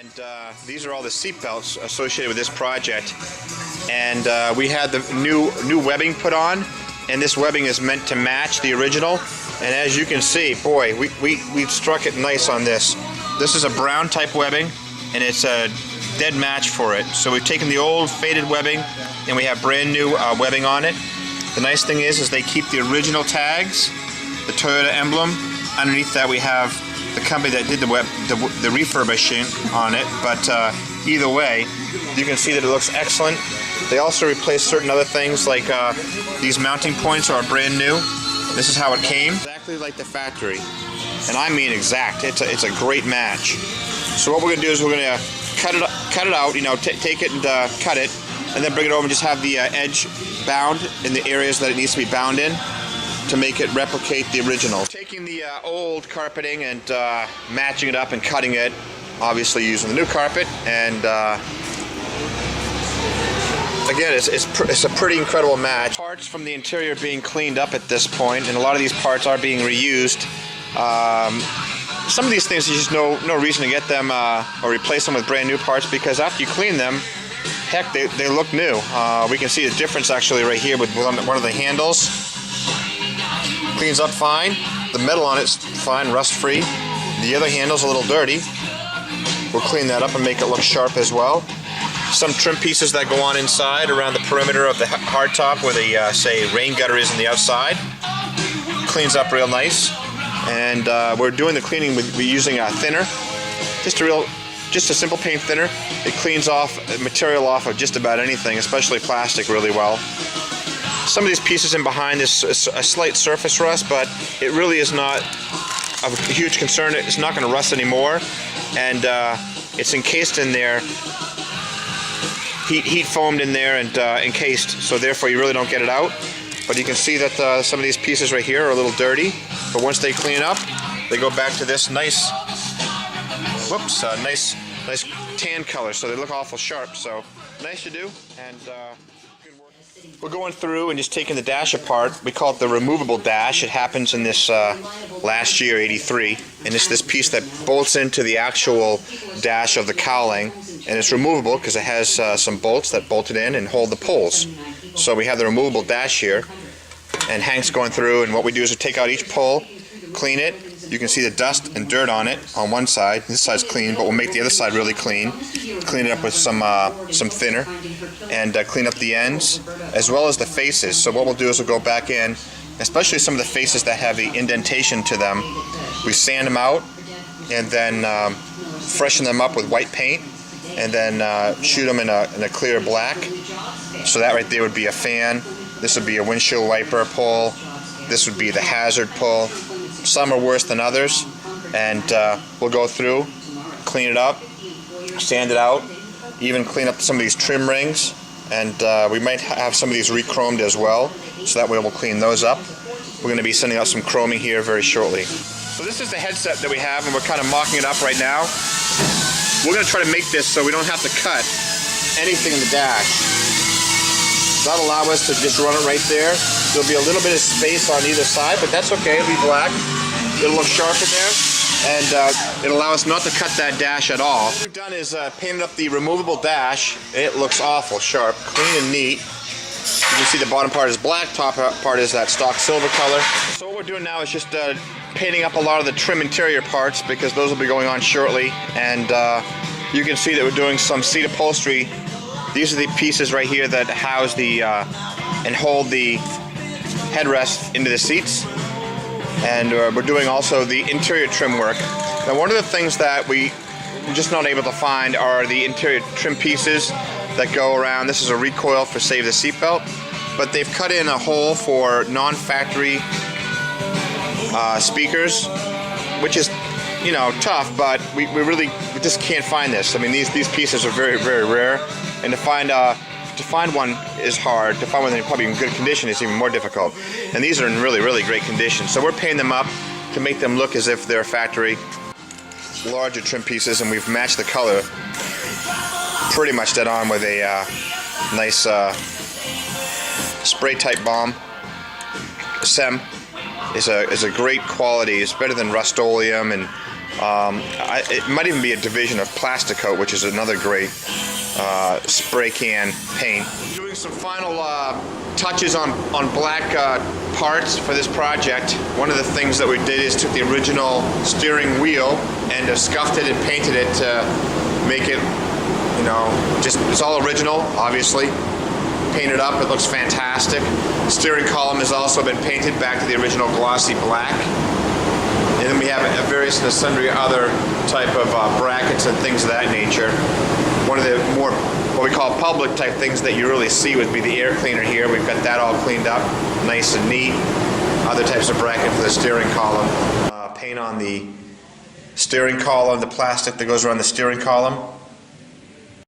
And these are all the seat belts associated with this project. And we had the new webbing put on, and this webbing is meant to match the original. And as you can see, boy, we've struck it nice on this. This is a brown type webbing, and it's a dead match for it. So we've taken the old faded webbing, and we have brand new webbing on it. The nice thing is they keep the original tags, the Toyota emblem. Underneath that we have the company that did the refurbishing on it, but either way, you can see that it looks excellent. They also replaced certain other things, like these mounting points are brand new. This is how it came, exactly like the factory, and I mean exact. It's a great match. So what we're gonna do is we're gonna cut it out. You know, take it and cut it, and then bring it over and just have the edge bound in the areas that it needs to be bound in, to make it replicate the original. Taking the old carpeting and matching it up and cutting it, obviously using the new carpet, and again, it's a pretty incredible match. Parts from the interior being cleaned up at this point, and a lot of these parts are being reused. Some of these things, there's just no reason to get them or replace them with brand new parts, because after you clean them, heck, they look new. We can see the difference actually right here with one of the handles. Cleans up fine. The metal on it's fine, rust-free. The other handle's a little dirty. We'll clean that up and make it look sharp as well. Some trim pieces that go on inside around the perimeter of the hardtop where the, say, rain gutter is on the outside. Cleans up real nice. And we're doing the cleaning we're using a thinner. Just a simple paint thinner. It cleans off material off of just about anything, especially plastic, really well. Some of these pieces in behind is a slight surface rust, but it really is not of a huge concern. It's not going to rust anymore, and it's encased in there, heat foamed in there and encased, so therefore you really don't get it out. But you can see that some of these pieces right here are a little dirty, but once they clean up, they go back to this nice, nice tan color, so they look awful sharp. So nice to do, and good work. We're going through and just taking the dash apart. We call it the removable dash. It happens in this last year, 83, and it's this piece that bolts into the actual dash of the cowling, and it's removable because it has some bolts that bolt it in and hold the pulls. So we have the removable dash here, and Hank's going through, and what we do is we take out each pull, clean it. You can see the dust and dirt on it on one side. This side's clean, but we'll make the other side really clean. Clean it up with some thinner, and clean up the ends as well as the faces. So what we'll do is we'll go back in, especially some of the faces that have the indentation to them. We sand them out and then freshen them up with white paint, and then shoot them in a clear black. So that right there would be a fan. This would be a windshield wiper pull. This would be the hazard pull. Some are worse than others, and we'll go through, clean it up, sand it out, even clean up some of these trim rings, and we might have some of these re-chromed as well, so that way we'll clean those up. We're going to be sending out some chroming here very shortly. So this is the headset that we have, and we're kind of mocking it up right now. We're going to try to make this so we don't have to cut anything in the dash. That'll allow us to just run it right there. There'll be a little bit of space on either side, but that's okay. It'll be black. It'll look sharp in there, and it'll allow us not to cut that dash at all. What we've done is painted up the removable dash. It looks awful sharp, clean and neat. You can see the bottom part is black, top part is that stock silver color. So what we're doing now is just painting up a lot of the trim interior parts, because those will be going on shortly, and you can see that we're doing some seat upholstery. These are the pieces right here that house the and hold the headrest into the seats, and we're doing also the interior trim work. Now, one of the things that we're just not able to find are the interior trim pieces that go around. This is a recoil for save the seatbelt, but they've cut in a hole for non-factory speakers, which is, you know, tough, but we just can't find this. I mean, these pieces are very, very rare, and to find one is hard. To find one that's probably in good condition is even more difficult. And these are in really, really great condition. So we're painting them up to make them look as if they're factory. Larger trim pieces, and we've matched the color pretty much dead on with a nice spray type bomb. SEM is a great quality. It's better than Rust-Oleum and It might even be a division of Plastic Coat, which is another great spray can paint. Doing some final touches on black parts for this project. One of the things that we did is took the original steering wheel and scuffed it and painted it to make it, you know, just, it's all original, obviously. Painted up, it looks fantastic. The steering column has also been painted back to the original glossy black. And then we have various and sundry other type of brackets and things of that nature. One of the more, what we call public type things that you really see would be the air cleaner here. We've got that all cleaned up, nice and neat. Other types of bracket for the steering column. Paint on the steering column, the plastic that goes around the steering column.